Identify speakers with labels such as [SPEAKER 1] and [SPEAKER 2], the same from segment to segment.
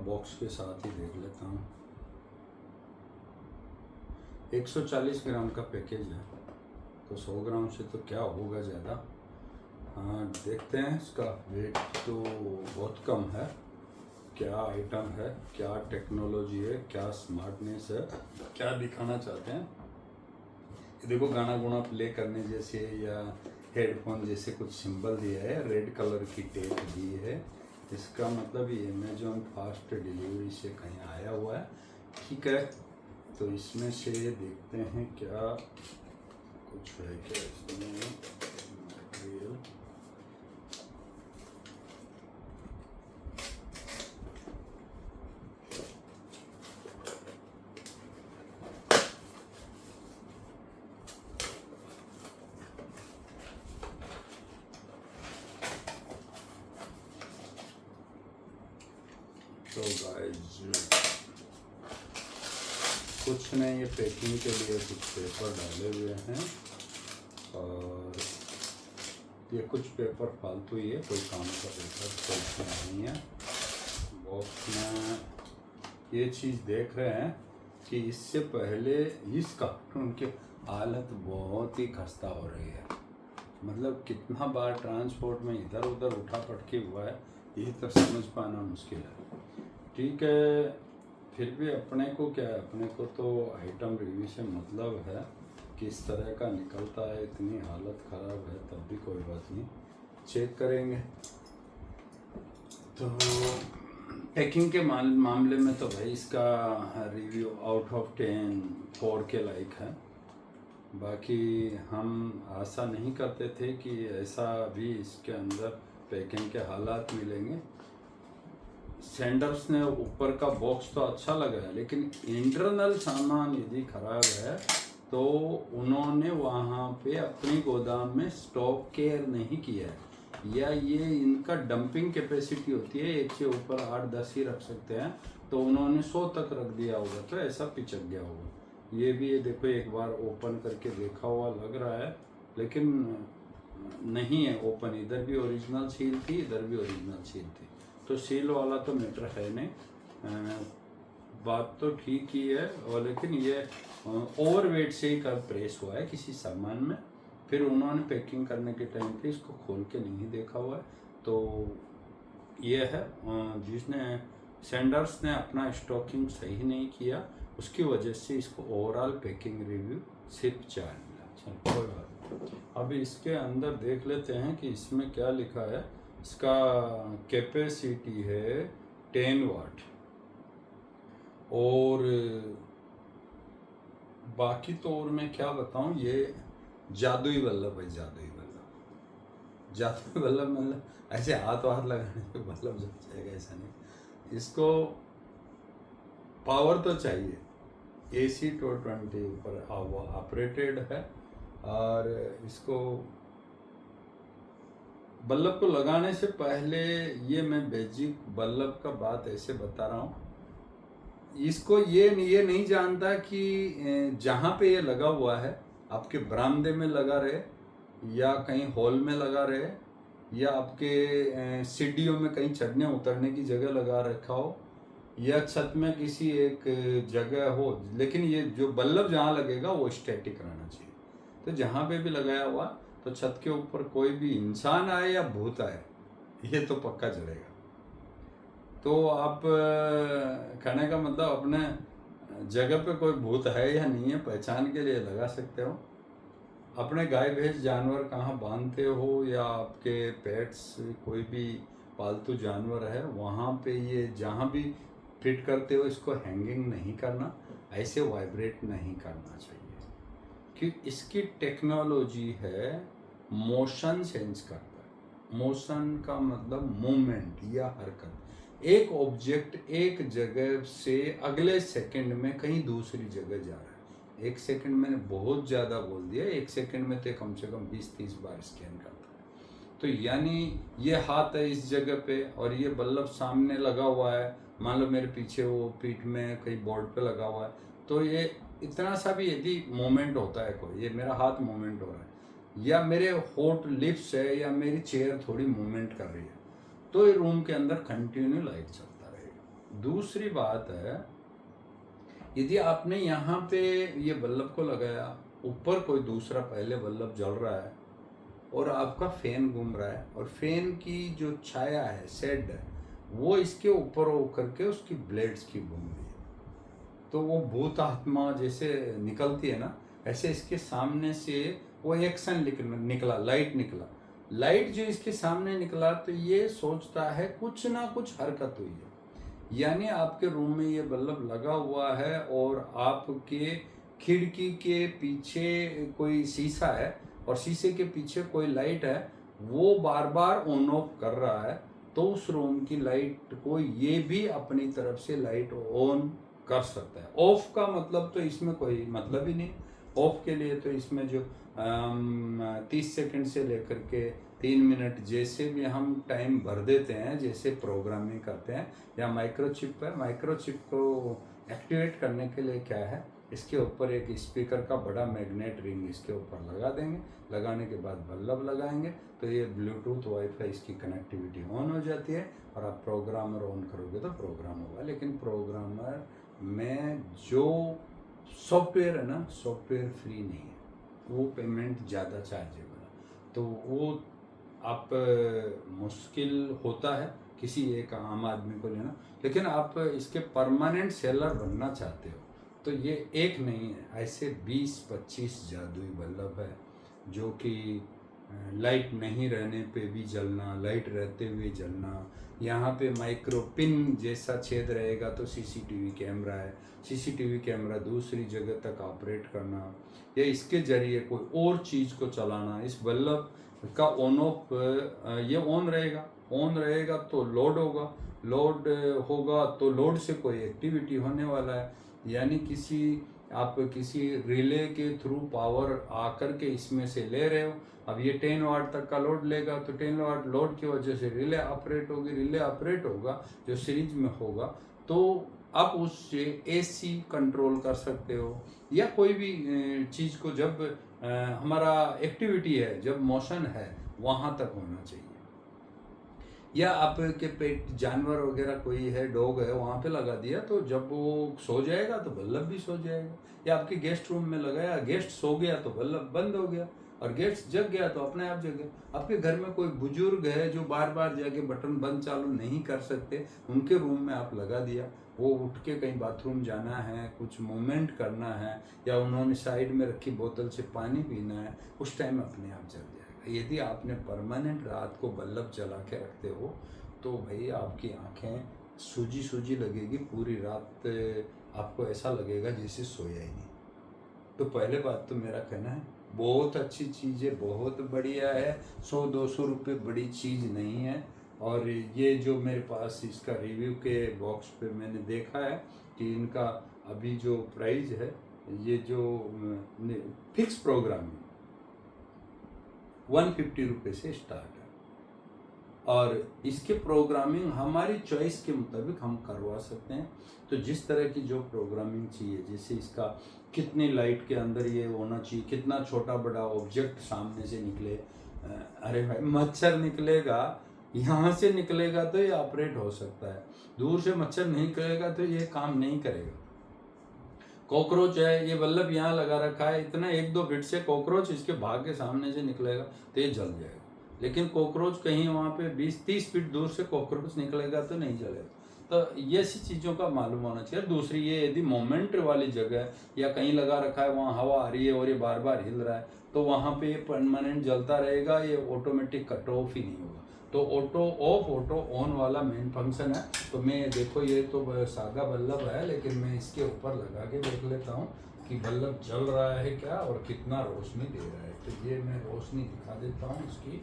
[SPEAKER 1] Box के साथ ही देख लेता हूँ। 140 ग्राम का पैकेज है, तो 100 ग्राम से तो क्या होगा ज़्यादा। हाँ देखते हैं, इसका वेट तो बहुत कम है। क्या आइटम है, क्या टेक्नोलॉजी है, क्या स्मार्टनेस है, क्या दिखाना चाहते हैं। देखो गाना गुना प्ले करने जैसे या हेडफोन जैसे कुछ सिंबल दिया है, रेड कलर की टेप दी है। इसका मतलब ये अमेजोन फास्ट डिलीवरी से कहीं आया हुआ है। ठीक है, तो इसमें से देखते हैं क्या कुछ है क्या इसमें मटेरियल। तो गाइस कुछ ने ये पैकिंग के लिए कुछ पेपर डाले हुए हैं, और ये कुछ पेपर फालतू ही है, कोई काम का पेपर कोई नहीं है। बॉक्स में ये चीज़ देख रहे हैं कि इससे पहले इस कार्टून की हालत बहुत ही खस्ता हो रही है। मतलब कितना बार ट्रांसपोर्ट में इधर उधर उठा पटकी हुआ है, ये तो समझ पाना मुश्किल है। ठीक है, फिर भी अपने को क्या है, अपने को तो आइटम रिव्यू से मतलब है, किस तरह का निकलता है। इतनी हालत ख़राब है तब भी कोई बात नहीं, चेक करेंगे। तो पैकिंग के मामले में तो भाई इसका रिव्यू आउट ऑफ 10 4 के लाइक है। बाकी हम आशा नहीं करते थे कि ऐसा भी इसके अंदर पैकिंग के हालात मिलेंगे। सेंडर्स ने ऊपर का बॉक्स तो अच्छा लगा है, लेकिन इंटरनल सामान यदि खराब है तो उन्होंने वहाँ पे अपनी गोदाम में स्टॉक केयर नहीं किया है, या ये इनका डंपिंग कैपेसिटी होती है, एक से ऊपर 8-10 ही रख सकते हैं, तो उन्होंने 100 तक रख दिया होगा, तो ऐसा पिचक गया होगा। ये भी ये देखो, एक बार ओपन करके देखा हुआ लग रहा है, लेकिन नहीं है ओपन। इधर भी ओरिजिनल सील थी, इधर भी ओरिजिनल सील थी, तो सील वाला तो मैटर है नहीं। बात तो ठीक ही है, और लेकिन ये ओवरवेट से ही कर प्रेस हुआ है किसी सामान में। फिर उन्होंने पैकिंग करने के टाइम पे इसको खोल के नहीं देखा हुआ है, तो ये है जिसने सेंडर्स ने अपना स्टॉकिंग सही नहीं किया, उसकी वजह से इसको ओवरऑल पैकिंग रिव्यू सिर्फ 4 मिला। चलो कोई बात नहीं। अभी इसके अंदर देख लेते हैं कि इसमें क्या लिखा है। इसका कैपेसिटी है 10 वाट, और बाकी तो और मैं क्या बताऊं, ये जादुई बल्लभ है। जादुई बल्लभ मतलब ऐसे हाथ लगाने पे बल्लभ जल जाएगा ऐसा नहीं। इसको पावर तो चाहिए, AC 220 ऊपर ऑपरेटेड है, और इसको बल्लभ को लगाने से पहले ये मैं बेसिक बल्लभ का बात ऐसे बता रहा हूँ। इसको ये नहीं जानता कि जहाँ पे ये लगा हुआ है, आपके बरामदे में लगा रहे, या कहीं हॉल में लगा रहे, या आपके सीढ़ियों में कहीं चढ़ने उतरने की जगह लगा रखा हो, या छत में किसी एक जगह हो, लेकिन ये जो बल्लभ जहाँ लगेगा वो स्टैटिक रहना चाहिए। तो जहाँ पे भी लगाया हुआ, तो छत के ऊपर कोई भी इंसान आए या भूत आए, ये तो पक्का जलेगा। तो आप कहने का मतलब अपने जगह पे कोई भूत है या नहीं है पहचान के लिए लगा सकते हो। अपने गाय भैंस जानवर कहाँ बांधते हो, या आपके पेट्स कोई भी पालतू जानवर है, वहाँ पे ये जहाँ भी फिट करते हो, इसको हैंगिंग नहीं करना, ऐसे वाइब्रेट नहीं करना चाहिए, क्योंकि इसकी टेक्नोलॉजी है मोशन सेंस करता है। मोशन का मतलब मूवमेंट या हरकत। एक ऑब्जेक्ट एक जगह से अगले सेकंड में कहीं दूसरी जगह जा रहा है। 1 सेकंड मैंने बहुत ज़्यादा बोल दिया, 1 सेकंड में तो कम से कम 20-30 बार स्कैन करता है। तो यानी ये हाथ है इस जगह पे, और ये बल्लभ सामने लगा हुआ है, मान लो मेरे पीछे वो पीठ में कहीं बोर्ड पे लगा हुआ है, तो ये इतना सा भी यदि मोमेंट होता है कोई, ये मेरा हाथ मोमेंट हो रहा है, या मेरे होठ लिप्स है, या मेरी चेयर थोड़ी मूवमेंट कर रही है, तो ये रूम के अंदर कंटिन्यू लाइट चलता रहेगा। दूसरी बात है, यदि आपने यहाँ पे ये बल्ब को लगाया, ऊपर कोई दूसरा पहले बल्ब जल रहा है और आपका फैन घूम रहा है और फैन की जो छाया है, शेड है, वो इसके ऊपर होकर के उसकी ब्लेड्स की घूम रही है, तो वो भूत आत्मा जैसे निकलती है ना, ऐसे इसके सामने से वो एक्शन निकला, लाइट निकला। लाइट जो इसके सामने निकला तो ये सोचता है कुछ ना कुछ हरकत हुई है, यानी आपके रूम में ये बल्ब लगा हुआ है और आपके खिड़की के पीछे कोई शीशा है और शीशे के पीछे कोई लाइट है, वो बार बार ऑन ऑफ कर रहा है, तो उस रूम की लाइट को ये भी अपनी तरफ से लाइट ऑन कर सकता है। ऑफ का मतलब तो इसमें कोई मतलब ही नहीं। ऑफ के लिए तो इसमें जो 30 सेकंड से लेकर के 3 मिनट जैसे भी हम टाइम भर देते हैं, जैसे प्रोग्रामिंग करते हैं, या माइक्रोचिप है, माइक्रोचिप को एक्टिवेट करने के लिए क्या है, इसके ऊपर एक स्पीकर का बड़ा मैग्नेट रिंग इसके ऊपर लगा देंगे, लगाने के बाद बल्ब लगाएंगे तो ये ब्लूटूथ वाईफाई इसकी कनेक्टिविटी ऑन हो जाती है और आप प्रोग्रामर ऑन करोगे तो प्रोग्राम होगा। लेकिन प्रोग्रामर में जो सॉफ्टवेयर है ना, सॉफ्टवेयर फ्री नहीं है, वो पेमेंट ज़्यादा चार्जेबल है, तो वो आप मुश्किल होता है किसी एक आम आदमी को लेना। लेकिन आप इसके परमानेंट सेलर बनना चाहते हो तो ये एक नहीं है, ऐसे 20-25 जादुई बल्ब है जो कि लाइट नहीं रहने पे भी जलना, लाइट रहते हुए जलना। यहाँ पे माइक्रो पिन जैसा छेद रहेगा तो सीसीटीवी कैमरा है, सीसीटीवी कैमरा दूसरी जगह तक ऑपरेट करना, या इसके जरिए कोई और चीज़ को चलाना। इस बल्ब का ऑन ऑफ, ये ऑन रहेगा तो लोड होगा, लोड होगा तो लोड से कोई एक्टिविटी होने वाला है, यानी आप किसी रिले के थ्रू पावर आकर के इसमें से ले रहे हो। अब ये 10 वाट तक का लोड लेगा तो 10 वाट लोड की वजह से रिले ऑपरेट होगी, रिले ऑपरेट होगा जो सीरीज में होगा, तो आप उससे एसी कंट्रोल कर सकते हो, या कोई भी चीज़ को जब हमारा एक्टिविटी है, जब मोशन है, वहाँ तक होना चाहिए। या आपके पेट जानवर वगैरह कोई है, डॉग है, वहाँ पे लगा दिया तो जब वो सो जाएगा तो बल्ब भी सो जाएगा। या आपके गेस्ट रूम में लगाया, गेस्ट सो गया तो बल्ब बंद हो गया, और गेस्ट जग गया तो अपने आप जग गया। आपके घर में कोई बुजुर्ग है जो बार बार जाके बटन बंद चालू नहीं कर सकते, उनके रूम में आप लगा दिया, वो उठ के कहीं बाथरूम जाना है, कुछ मूवमेंट करना है, या उन्होंने साइड में रखी बोतल से पानी पीना है, उस टाइम अपने आप जग जाएगा। यदि आपने परमानेंट रात को बल्ब जला के रखते हो तो भाई आपकी आंखें सूजी सूजी लगेगी, पूरी रात आपको ऐसा लगेगा जैसे सोया ही नहीं। तो पहले बात तो मेरा कहना है बहुत अच्छी चीज़ है, बहुत बढ़िया है, 100-200 रुपये बड़ी चीज़ नहीं है। और ये जो मेरे पास इसका रिव्यू के बॉक्स पे मैंने देखा है कि इनका अभी जो प्राइस है, ये जो फिक्स प्रोग्राम 150 रुपये से स्टार्ट है, और इसके प्रोग्रामिंग हमारी चॉइस के मुताबिक हम करवा सकते हैं। तो जिस तरह की जो प्रोग्रामिंग चाहिए, जैसे इसका कितनी लाइट के अंदर ये होना चाहिए, कितना छोटा बड़ा ऑब्जेक्ट सामने से निकले, अरे भाई मच्छर निकलेगा, यहाँ से निकलेगा तो ये ऑपरेट हो सकता है, दूर से मच्छर नहीं निकलेगा तो ये काम नहीं करेगा। कॉकरोच है, ये बल्ब यहाँ लगा रखा है, इतना 1-2 फीट से कॉकरोच इसके भाग के सामने से निकलेगा तो ये जल जाएगा। लेकिन कॉकरोच कहीं वहाँ पे 20-30 फीट दूर से कॉकरोच निकलेगा तो नहीं जलेगा। तो ये ऐसी चीज़ों का मालूम होना चाहिए। दूसरी, ये यदि मोमेंट वाली जगह है या कहीं लगा रखा है, वहाँ हवा आ रही है और ये बार बार हिल रहा है, तो वहाँ पे ये परमानेंट जलता रहेगा, ये ऑटोमेटिक कट ऑफ ही नहीं होगा। तो ऑटो ऑफ, ऑटो ऑन वाला मेन फंक्शन है। तो मैं देखो, ये तो सादा बल्ब है, लेकिन मैं इसके ऊपर लगा के देख लेता हूँ कि बल्ब जल रहा है क्या और कितना रोशनी दे रहा है। तो ये मैं रोशनी दिखा देता हूँ इसकी।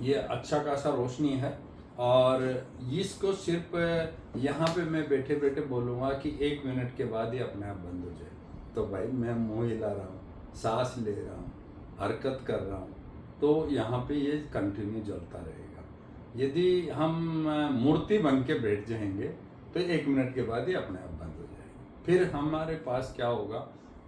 [SPEAKER 1] ये अच्छा खासा रोशनी है, और इसको सिर्फ यहाँ पे मैं बैठे बैठे बोलूँगा कि 1 मिनट के बाद ये अपने आप बंद हो जाए। तो भाई मैं मुँह हिला रहा हूँ, सांस ले रहा हूँ, हरकत कर रहा हूँ, तो यहाँ पे ये कंटिन्यू जलता रहेगा। यदि हम मूर्ति बन के बैठ जाएंगे तो 1 मिनट के बाद ये अपने आप बंद हो जाएगा। फिर हमारे पास क्या होगा,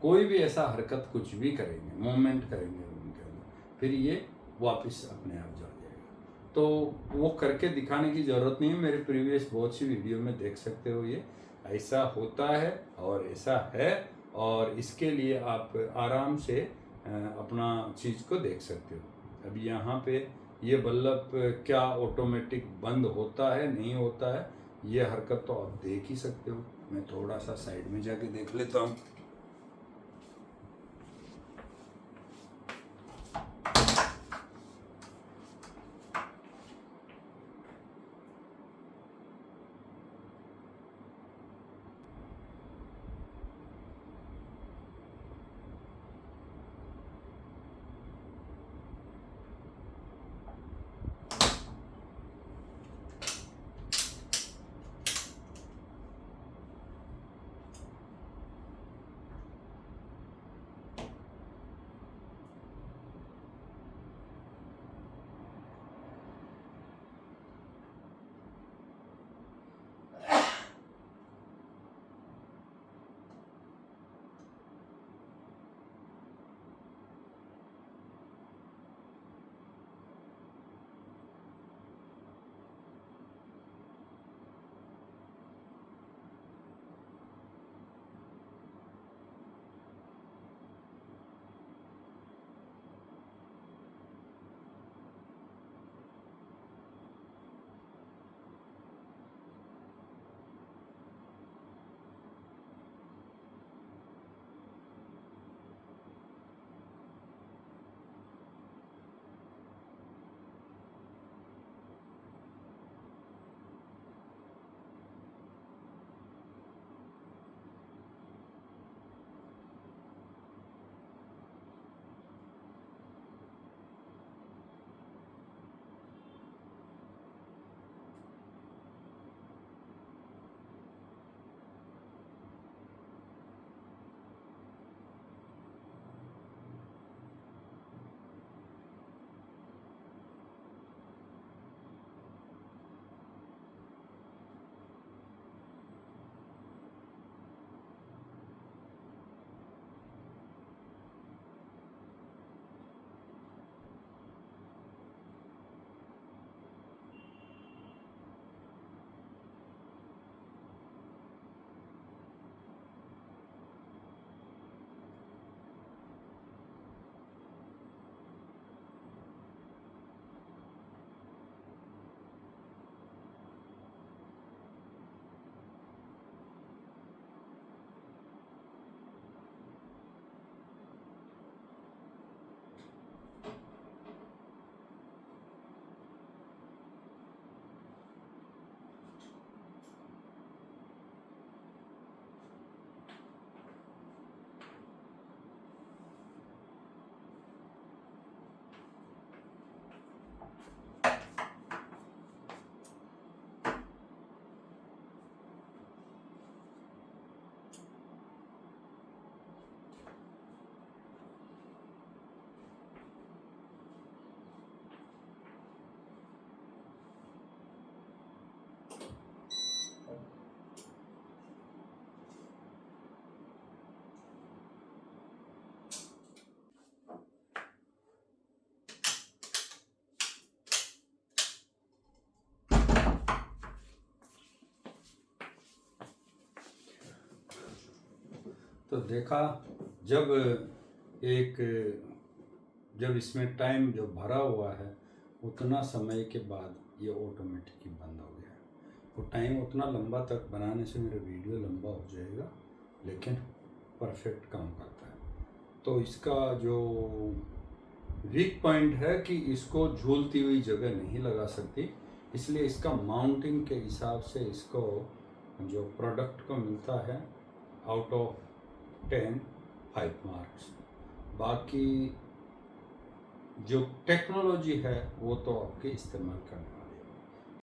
[SPEAKER 1] कोई भी ऐसा हरकत कुछ भी करेंगे, मूवमेंट करेंगे उनके अंदर, फिर ये वापस अपने आप जल जाएगा। तो वो करके दिखाने की ज़रूरत नहीं है, मेरे प्रीवियस बहुत सी वीडियो में देख सकते हो। ये ऐसा होता है और ऐसा है, और इसके लिए आप आराम से अपना चीज़ को देख सकते हो। अब यहाँ पे ये बल्ब क्या ऑटोमेटिक बंद होता है नहीं होता है, ये हरकत तो आप देख ही सकते हो। मैं थोड़ा सा साइड में जाके देख लेता हूँ। तो देखा, जब एक जब इसमें टाइम जो भरा हुआ है उतना समय के बाद ये ऑटोमेटिक ही बंद हो गया। वो टाइम उतना लंबा तक बनाने से मेरा वीडियो लंबा हो जाएगा, लेकिन परफेक्ट काम करता है। तो इसका जो वीक पॉइंट है कि इसको झूलती हुई जगह नहीं लगा सकती, इसलिए इसका माउंटिंग के हिसाब से इसको जो प्रोडक्ट को मिलता है आउट ऑफ 10 5 मार्क्स। बाकी जो टेक्नोलॉजी है वो तो आपके इस्तेमाल करना